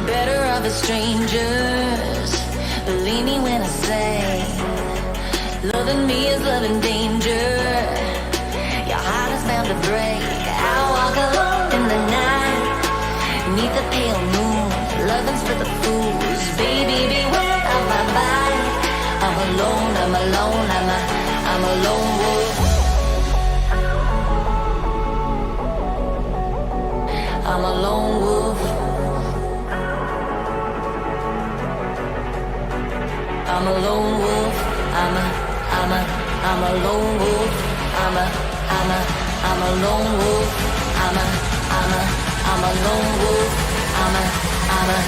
better off as strangers. Believe me when I say, loving me is loving danger. Your heart is bound to break. I walk alone in the night, neath the pale moon, loving's for the fools. Baby, beware of my mind. I'm alone, I'm alone, I'm a lone wolf. I'm a lone wolf. I'm a lone wolf. I'm a lone wolf. I'm a lone wolf. I'm a lone wolf. I'm a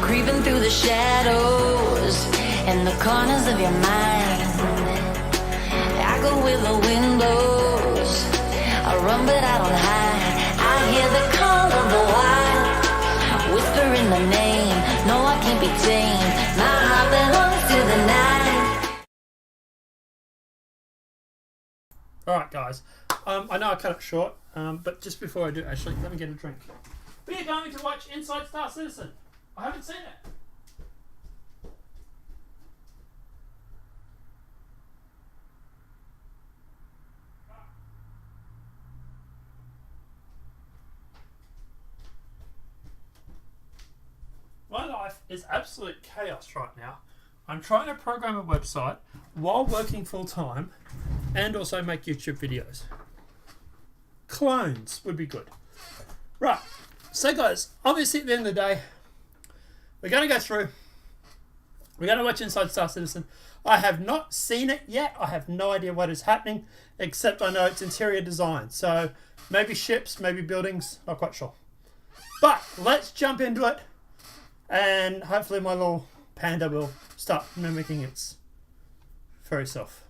creeping through the shadows and the corners of your mind. I go where the wind blows. I run but I don't hide. I hear the call of the wild, whispering the name. No, I can't be tamed. My heart belongs to the night. Alright guys, I know I cut it short, but just before I do, actually, let me get a drink. We are going to watch Inside Star Citizen. I haven't seen it. My life is absolute chaos right now. I'm trying to program a website while working full time and also make YouTube videos. Clones would be good. Right, so guys, obviously at the end of the day, we're going to go through, we're going to watch Inside Star Citizen. I have not seen it yet. I have no idea what is happening, except I know it's interior design. So maybe ships, maybe buildings, not quite sure. But let's jump into it, and hopefully my little panda will start mimicking its furry self.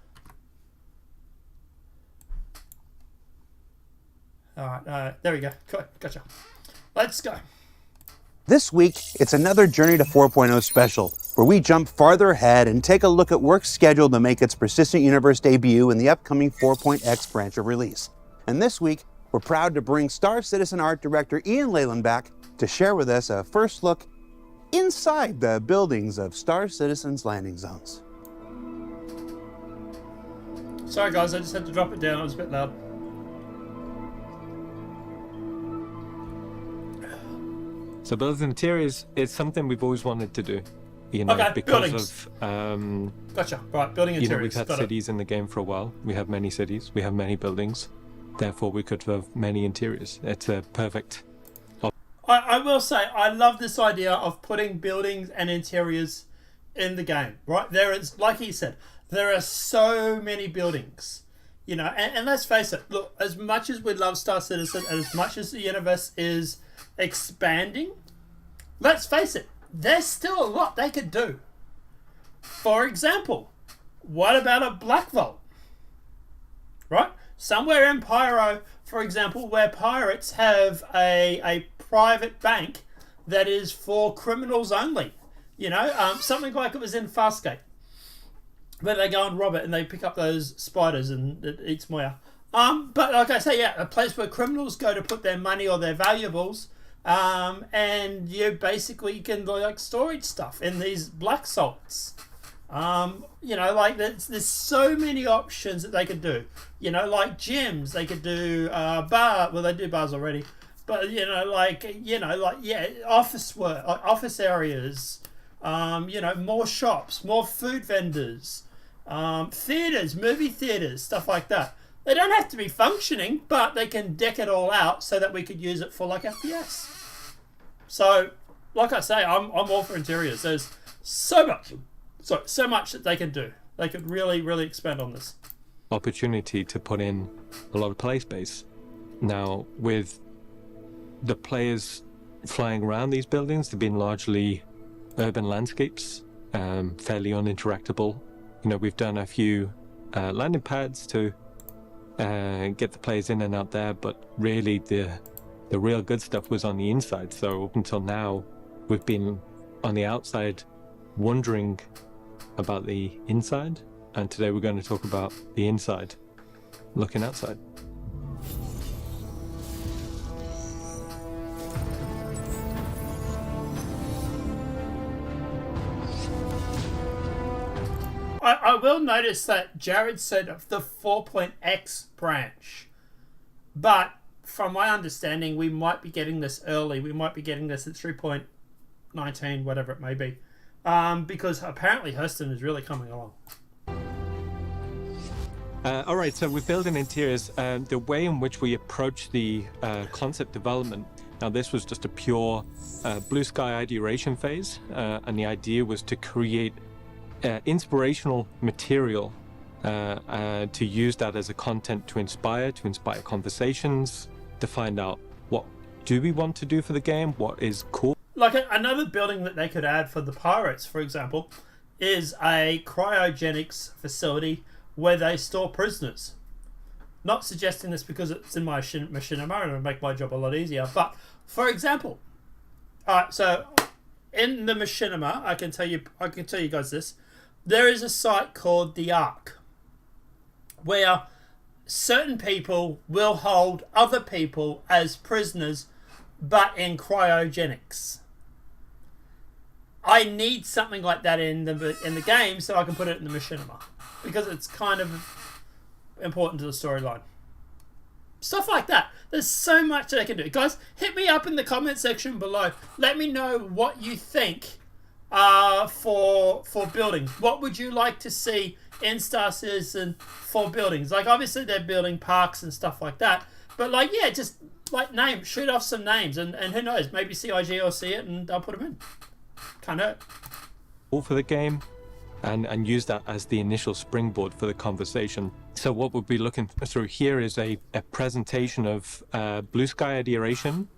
Alright, there we go. Gotcha. Let's go. This week, it's another Journey to 4.0 special, where we jump farther ahead and take a look at work scheduled to make its Persistent Universe debut in the upcoming 4.x branch of release. And this week, we're proud to bring Star Citizen art director Ian Leyland back to share with us a first look inside the buildings of Star Citizen's landing zones. Sorry guys, I just had to drop it down. It was a bit loud. So building interiors is something we've always wanted to do, you know, Okay, because buildings. of Gotcha. Right, building you know, interiors. we've had Got it. cities in the game for a while. We have many cities, we have many buildings, therefore we could have many interiors. It's a perfect. I will say, I love this idea of putting buildings and interiors in the game, right? There is, like he said, there are so many buildings, you know, and let's face it, look, as much as we love Star Citizen and as much as the universe is expanding, let's face it, there's still a lot they could do. For example, what about a Black Vault? Right? Somewhere in Pyro, for example, where pirates have a private bank that is for criminals only. You know, something like it was in Farscape, where they go and rob it and they pick up those spiders and it eats Moya. But like I say, yeah, a place where criminals go to put their money or their valuables, and you basically can do like storage stuff in these black salts. You know, like there's so many options that they could do. You know, like gyms, they could do bar. Well, they do bars already, but yeah, office work, office areas. You know, more shops, more food vendors, theaters, movie theaters, stuff like that. They don't have to be functioning, but they can deck it all out so that we could use it for like FPS. So, like I say, I'm all for interiors. There's so much that they can do. They could really, really expand on this. opportunity to put in a lot of play space. Now, with the players flying around these buildings, they've been largely urban landscapes, fairly uninteractable. You know, we've done a few landing pads to get the players in and out there, but really the real good stuff was on the inside. So up until now, we've been on the outside wondering about the inside, and today we're going to talk about the inside, looking outside. I will notice that Jared said of the 4.x branch, but from my understanding, we might be getting this early. We might be getting this at 3.19, whatever it may be, because apparently Hurston is really coming along. All right, so we're building interiors. The way in which we approach the concept development, now this was just a pure blue sky ideation phase, and the idea was to create inspirational material to use that as a content to inspire conversations, to find out what do we want to do for the game, what is cool. Like another building that they could add for the pirates, for example, is a cryogenics facility where they store prisoners. Not suggesting this because it's in my machinima and it'll make my job a lot easier, but for example, so in the machinima, I can tell you guys this. There is a site called the Ark, where certain people will hold other people as prisoners, but in cryogenics. I need something like that in the game so I can put it in the machinima, because it's kind of important to the storyline. Stuff like that. There's so much that I can do. Guys, hit me up in the comment section below. Let me know what you think for buildings. What would you like to see in Star Citizen for buildings? Like, obviously they're building parks and stuff like that, but like, yeah, just like shoot off some names, and who knows, maybe CIG will see it and I'll put them in. Can't hurt. All for the game, and use that as the initial springboard for the conversation. So what we'll be looking through here is a presentation of blue sky ideation,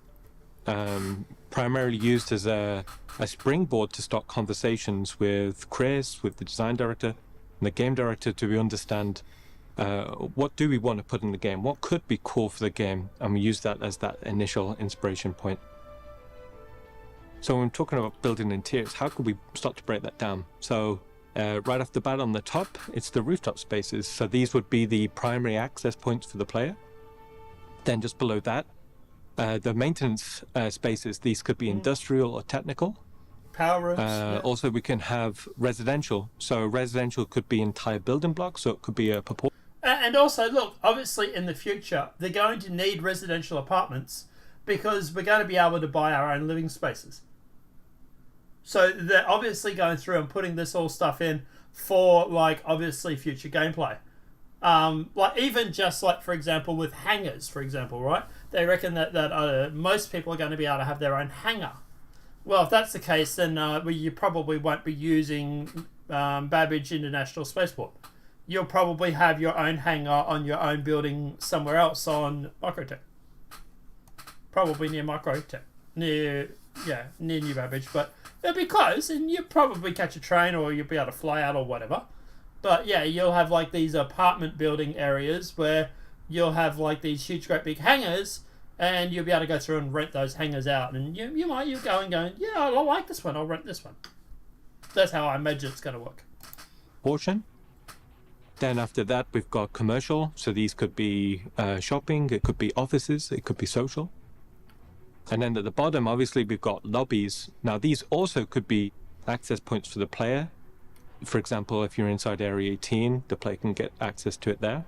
primarily used as a springboard to start conversations with Chris, with the design director, and the game director, to understand what do we want to put in the game, what could be cool for the game, and we use that as that initial inspiration point. So when we're talking about building interiors, how could we start to break that down? So right off the bat on the top, it's the rooftop spaces. So these would be the primary access points for the player. Then just below that, the maintenance spaces, these could be industrial or technical. Power rooms. Yeah. Also, we can have residential. So residential could be entire building blocks, so it could be a proportion. And also, look, obviously in the future, they're going to need residential apartments because we're going to be able to buy our own living spaces. So they're obviously going through and putting this all stuff in for, like, obviously future gameplay. Like, even just, like, for example, with hangars, for example, right? They reckon that most people are going to be able to have their own hangar. Well, if that's the case, then you probably won't be using Babbage International Spaceport. You'll probably have your own hangar on your own building somewhere else on Microtech. Probably near Microtech. Near New Babbage, but it'll be close, and you'll probably catch a train or you'll be able to fly out or whatever. But yeah, you'll have like these apartment building areas where you'll have like these huge great big hangars, and you'll be able to go through and rent those hangars out, and you go and going, yeah, I like this one, I'll rent this one. That's how I imagine it's going to work. Portion. Then after that, we've got commercial. So these could be shopping, it could be offices, it could be social. And then at the bottom, obviously, we've got lobbies. Now, these also could be access points for the player. For example, if you're inside Area 18, the player can get access to it there.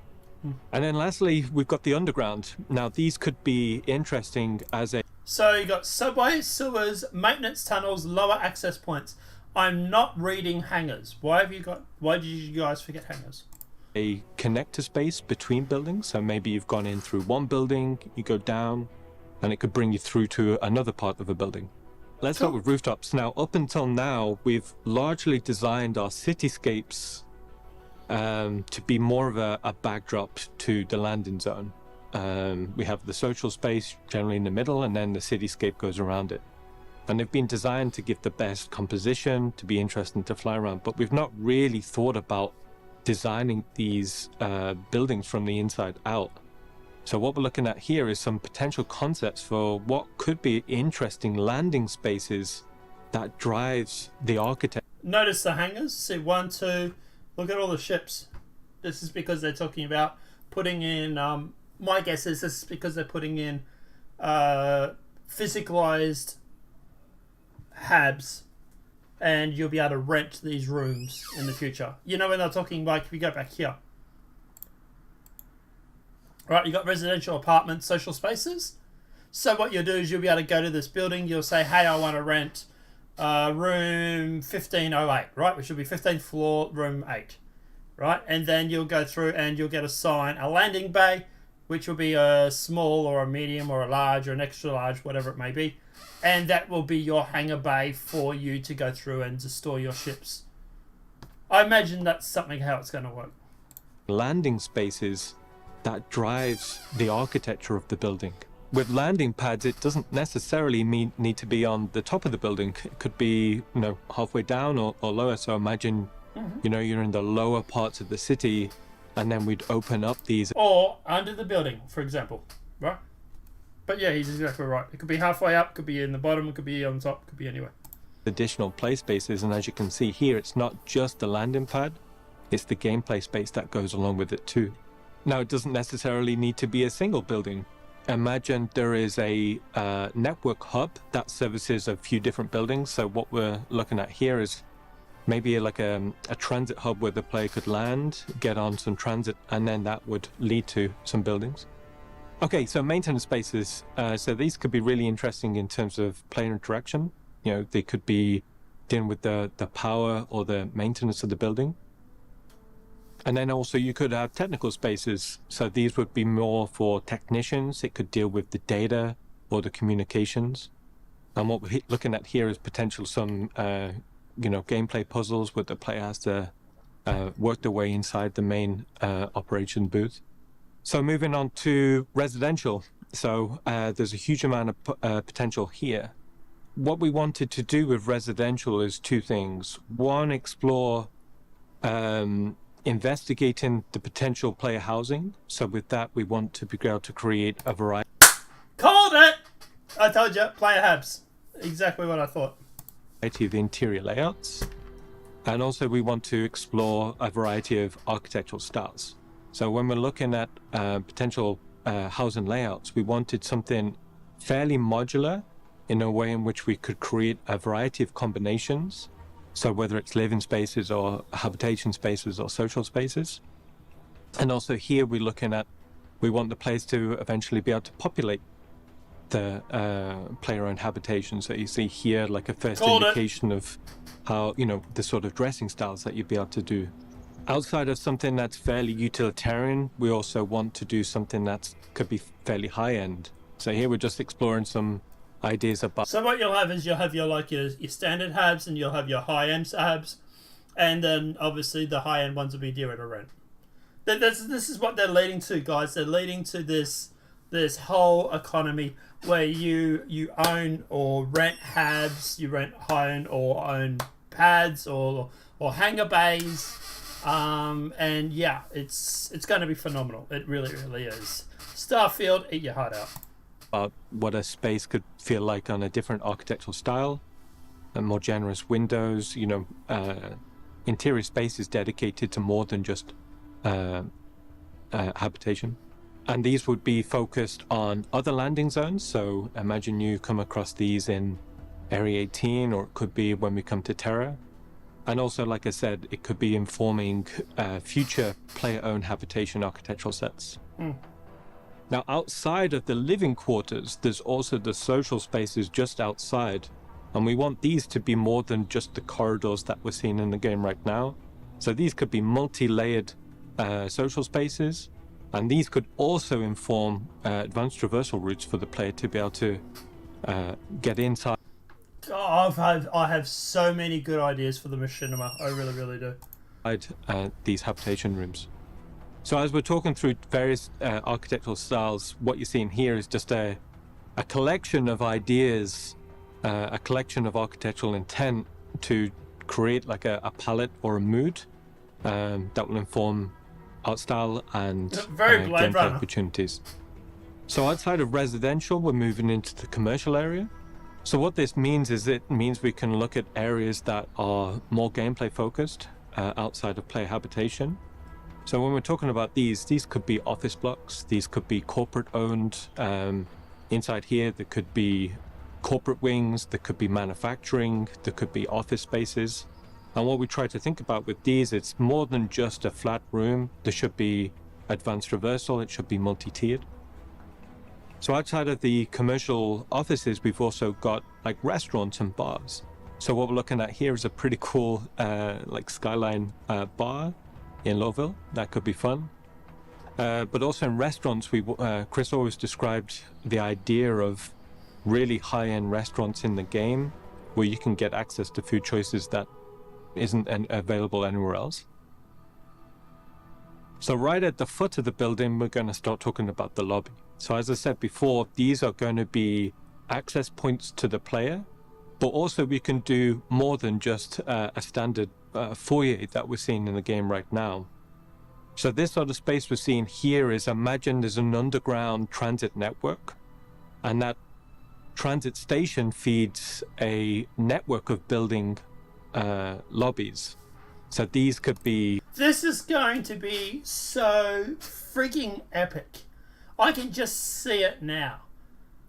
And then lastly, we've got the underground. Now, these could be interesting as a... So you got subway, sewers, maintenance tunnels, lower access points. I'm not reading hangars. Why did you guys forget hangars? A connector space between buildings. So maybe you've gone in through one building, you go down, and it could bring you through to another part of a building. Let's start with rooftops. Now, up until now, we've largely designed our cityscapes to be more of a backdrop to the landing zone. We have the social space generally in the middle, and then the cityscape goes around it. And they've been designed to give the best composition, to be interesting to fly around, but we've not really thought about designing these buildings from the inside out. So what we're looking at here is some potential concepts for what could be interesting landing spaces that drives the architect. Notice the hangars. See, 1, 2. Look at all the ships. This is because they're talking about putting in. My guess is this is because they're putting in physicalized HABs, and you'll be able to rent these rooms in the future. You know, when they're talking, like, if you go back here, right, you got residential apartments, social spaces. So what you'll do is you'll be able to go to this building. You'll say, hey, I want to rent room 1508, right, which will be 15th floor, room 8, right? And then you'll go through and you'll get assigned a landing bay, which will be a small or a medium or a large or an extra large, whatever it may be. And that will be your hangar bay for you to go through and to store your ships. I imagine that's something how it's going to work. Landing spaces that drives the architecture of the building. With landing pads, it doesn't necessarily need to be on the top of the building. It could be, halfway down or lower. So imagine, you're in the lower parts of the city, and then we'd open up these. Or under the building, for example, right? But yeah, he's exactly right. It could be halfway up, could be in the bottom, it could be on top, could be anywhere. Additional play spaces, and as you can see here, it's not just the landing pad, it's the gameplay space that goes along with it too. Now, it doesn't necessarily need to be a single building. Imagine there is a network hub that services a few different buildings. So what we're looking at here is maybe like a transit hub where the player could land, get on some transit, and then that would lead to some buildings. Okay, so maintenance spaces. So these could be really interesting in terms of player interaction. They could be dealing with the power or the maintenance of the building. And then also you could have technical spaces. So these would be more for technicians. It could deal with the data or the communications. And what we're looking at here is potential some, gameplay puzzles where the player has to work their way inside the main operation booth. So moving on to residential. So there's a huge amount of potential here. What we wanted to do with residential is two things. One, explore investigating the potential player housing. So with that, we want to be able to create a variety. Called it! I told you, player HABs. Exactly what I thought. Of interior layouts. And also we want to explore a variety of architectural styles. So when we're looking at potential housing layouts, we wanted something fairly modular in a way in which we could create a variety of combinations. So whether it's living spaces or habitation spaces or social spaces. And also here we want the players to eventually be able to populate the player-owned habitation. So you see here like a first indication of how, the sort of dressing styles that you'd be able to do. Outside of something that's fairly utilitarian, we also want to do something that could be fairly high-end. So here we're just exploring some ideas about. So what you'll have is you'll have your standard HABs, and you'll have your high-end HABs, and then obviously the high-end ones will be dearer to rent. This is what they're leading to, guys. They're leading to this whole economy where you own or rent HABs, you rent high-end or own pads or hangar bays. And yeah, it's going to be phenomenal. It really, really is. Starfield, eat your heart out. About what a space could feel like on a different architectural style, and more generous windows, interior spaces dedicated to more than just habitation. And these would be focused on other landing zones. So imagine you come across these in Area 18, or it could be when we come to Terra. And also, like I said, it could be informing future player-owned habitation architectural sets. Now, outside of the living quarters, there's also the social spaces just outside. And we want these to be more than just the corridors that we're seeing in the game right now. So these could be multi-layered social spaces. And these could also inform advanced traversal routes for the player to be able to get inside. Oh, I have so many good ideas for the machinima. I really, really do. these habitation rooms. So as we're talking through various architectural styles, what you're seeing here is just a collection of ideas, a collection of architectural intent to create like a palette or a mood that will inform art style and Very Blade gameplay Runner. opportunities. So outside of residential, we're moving into the commercial area. So what this means is it means we can look at areas that are more gameplay focused outside of player habitation. So when we're talking about these could be office blocks, these could be corporate owned. Inside here, there could be corporate wings, there could be manufacturing, there could be office spaces. And what we try to think about with these, it's more than just a flat room. There should be advanced traversal, it should be multi-tiered. So outside of the commercial offices, we've also got like restaurants and bars. So what we're looking at here is a pretty cool like skyline bar in Lowville. That could be fun. But also in restaurants, Chris always described the idea of really high-end restaurants in the game where you can get access to food choices that isn't available anywhere else. So right at the foot of the building, we're going to start talking about the lobby. So as I said before, these are going to be access points to the player, but also we can do more than just a standard foyer that we're seeing in the game right now. So this sort of space we're seeing here is, imagine there's an underground transit network, and that transit station feeds a network of building lobbies. So these could be... This is going to be so freaking epic. I can just see it now.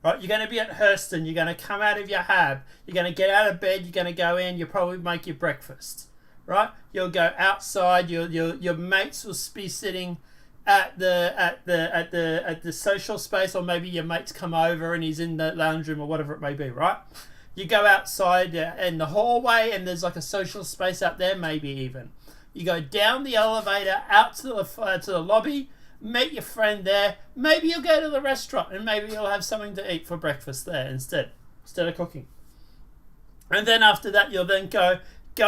Right, you're going to be at Hurston, you're going to come out of your hab, you're going to get out of bed, you're going to go in, you'll probably make your breakfast. Right? You'll go outside, your mates will be sitting at the social space, or maybe your mate's come over and he's in the lounge room or whatever it may be, right? You go outside in the hallway and there's like a social space out there, maybe even. You go down the elevator out to the lobby, meet your friend there. Maybe you'll go to the restaurant and maybe you'll have something to eat for breakfast there instead of cooking. And then after that, you'll then go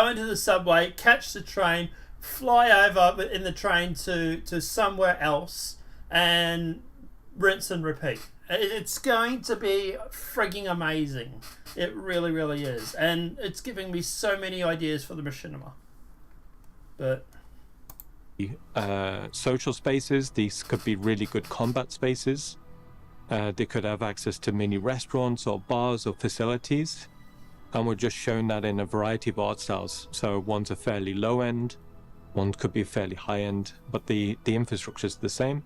into the subway, catch the train, fly over in the train to somewhere else, and rinse and repeat. It's going to be frigging amazing. It really, really is. And it's giving me so many ideas for the machinima. But... social spaces. These could be really good combat spaces. They could have access to mini restaurants or bars or facilities. And we're just showing that in a variety of art styles. So one's a fairly low end, one could be fairly high end, but the infrastructure is the same.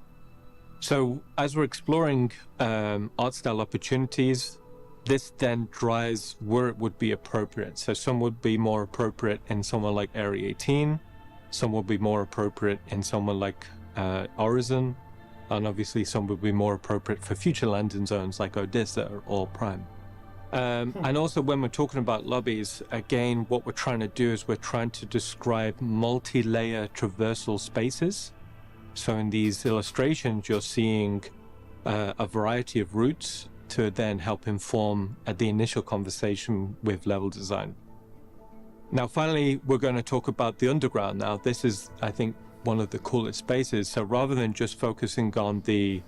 So as we're exploring art style opportunities, this then drives where it would be appropriate. So some would be more appropriate in somewhere like Area 18, some would be more appropriate in somewhere like Horizon, and obviously some would be more appropriate for future landing zones like Odessa or Prime. And also when we're talking about lobbies, again, what we're trying to do is we're trying to describe multi-layer traversal spaces. So in these illustrations, you're seeing a variety of routes to then help inform the initial conversation with level design. Now, finally, we're going to talk about the underground. Now, this is, I think, one of the coolest spaces. So rather than just focusing on the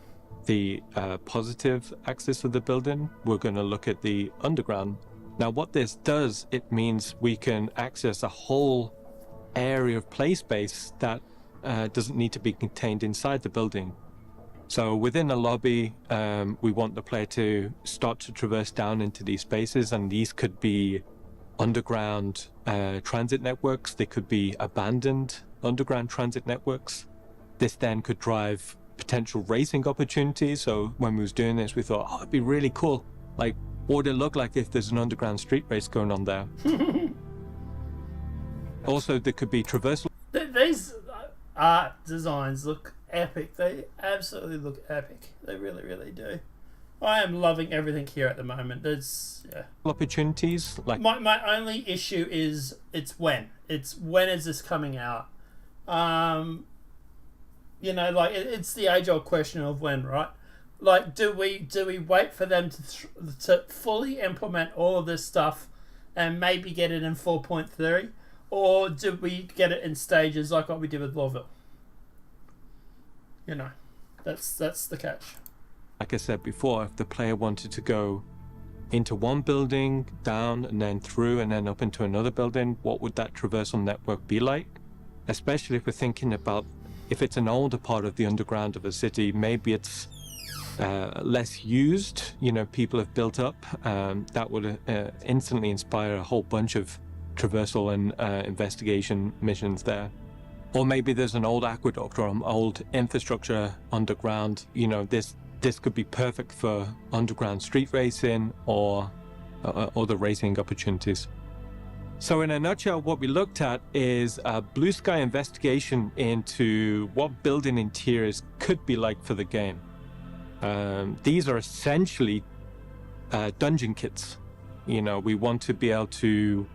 positive axis of the building, we're going to look at the underground. Now, what this does, it means we can access a whole area of play space that doesn't need to be contained inside the building. So within the lobby, we want the player to start to traverse down into these spaces, and these could be underground transit networks. They could be abandoned underground transit networks. This then could drive potential racing opportunities. So when we was doing this, we thought, it'd be really cool. Like, what would it look like if there's an underground street race going on there? Also, there could be traversal. These art designs look epic. They absolutely look epic. They really, really do. I am loving everything here at the moment. There's opportunities. Like my only issue is when is this coming out? Like it's the age-old question of when, right? Like, do we wait for them to fully implement all of this stuff and maybe get it in 4.3, or do we get it in stages like what we did with Lawville? You know, that's the catch. Like I said before, if the player wanted to go into one building, down, and then through, and then up into another building, what would that traversal network be like? Especially if we're thinking about if it's an older part of the underground of a city, maybe it's less used, you know, people have built up, that would instantly inspire a whole bunch of traversal and investigation missions there. Or maybe there's an old aqueduct or an old infrastructure underground, you know, this could be perfect for underground street racing or other racing opportunities. So in a nutshell, what we looked at is a blue sky investigation into what building interiors could be like for the game. These are essentially dungeon kits. You know, we want to be able to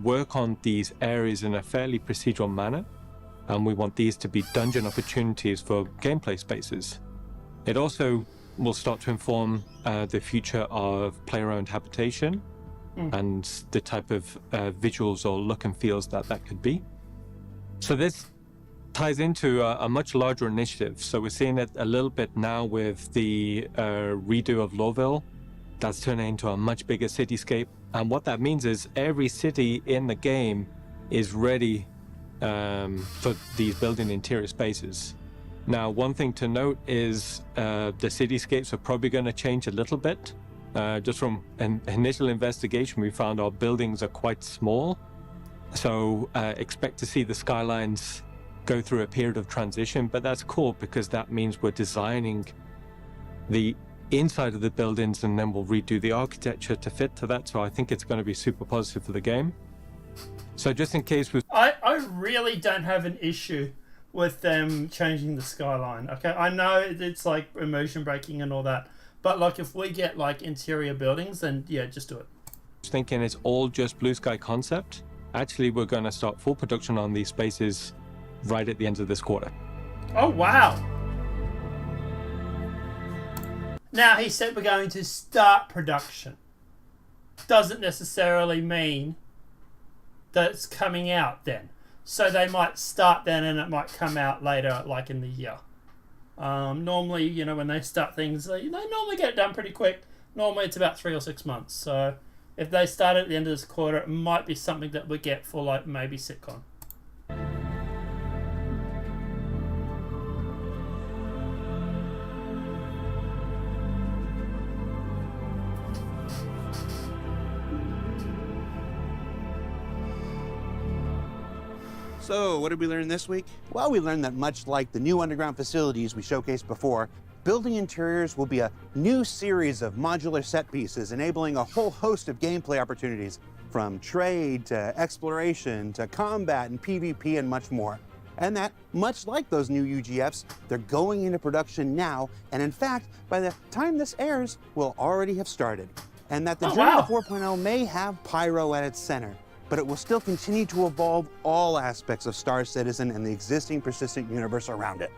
work on these areas in a fairly procedural manner, and we want these to be dungeon opportunities for gameplay spaces. It also will start to inform the future of player-owned habitation and the type of visuals or look and feels that could be. So this ties into a much larger initiative. So we're seeing it a little bit now with the redo of Lawville. That's turning into a much bigger cityscape. And what that means is every city in the game is ready for these building interior spaces. Now, one thing to note is the cityscapes are probably going to change a little bit. Just from an initial investigation, we found our buildings are quite small. So expect to see the skylines go through a period of transition, but that's cool because that means we're designing the inside of the buildings and then we'll redo the architecture to fit to that. So I think it's going to be super positive for the game. So just in case I really don't have an issue with them changing the skyline. Okay, I know it's like immersion breaking and all that, but like if we get like interior buildings, then yeah, just do it. Thinking it's all just blue sky concept. Actually, we're going to start full production on these spaces right at the end of this quarter. Oh wow. Now he said we're going to start production. Doesn't necessarily mean that it's coming out then. So they might start then and it might come out later, like in the year. Normally, you know, when they start things, they normally get it done pretty quick. Normally it's about 3 or 6 months. So if they start at the end of this quarter, it might be something that we get for like maybe SitCon. So, what did we learn this week? Well, we learned that much like the new underground facilities we showcased before, building interiors will be a new series of modular set pieces enabling a whole host of gameplay opportunities, from trade to exploration to combat and PvP and much more. And that, much like those new UGFs, they're going into production now, and in fact, by the time this airs, will already have started. And that the Journey to 4.0 may have Pyro at its center, but it will still continue to evolve all aspects of Star Citizen and the existing persistent universe around it.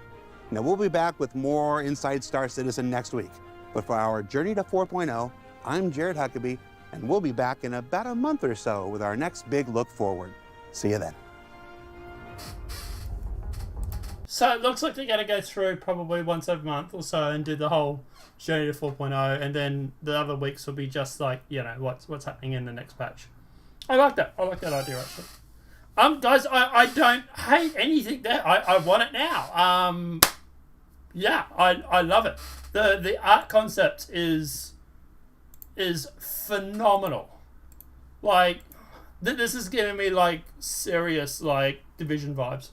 Now, we'll be back with more Inside Star Citizen next week. But for our Journey to 4.0, I'm Jared Huckabee, and we'll be back in about a month or so with our next big look forward. See you then. So it looks like they're going to go through probably once every month or so and do the whole Journey to 4.0, and then the other weeks will be just like, you know, what's happening in the next patch. I like that. I like that idea, actually. Guys, I don't hate anything there. I want it now. Yeah, I love it. The art concept is phenomenal. Like, this is giving me like serious like Division vibes.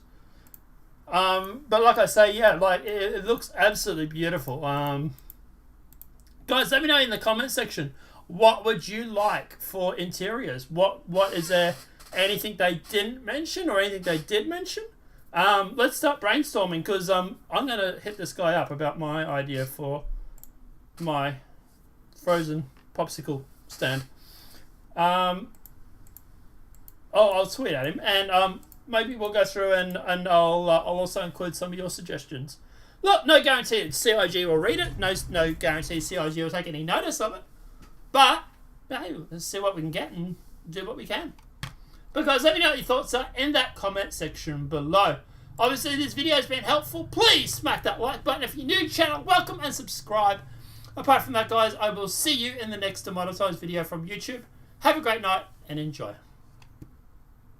But like I say, yeah, like it looks absolutely beautiful. Guys, let me know in the comment section. What would you like for interiors? What is there anything they didn't mention or anything they did mention? Let's start brainstorming, because I'm gonna hit this guy up about my idea for my frozen popsicle stand. I'll tweet at him, and maybe we'll go through and I'll also include some of your suggestions. Look, no guarantee CIG will read it. No guarantee CIG will take any notice of it. But, hey, let's see what we can get and do what we can. But guys, let me know what your thoughts are in that comment section below. Obviously, this video has been helpful. Please smack that like button. If you're new to the channel, welcome and subscribe. Apart from that, guys, I will see you in the next demonetized video from YouTube. Have a great night and enjoy.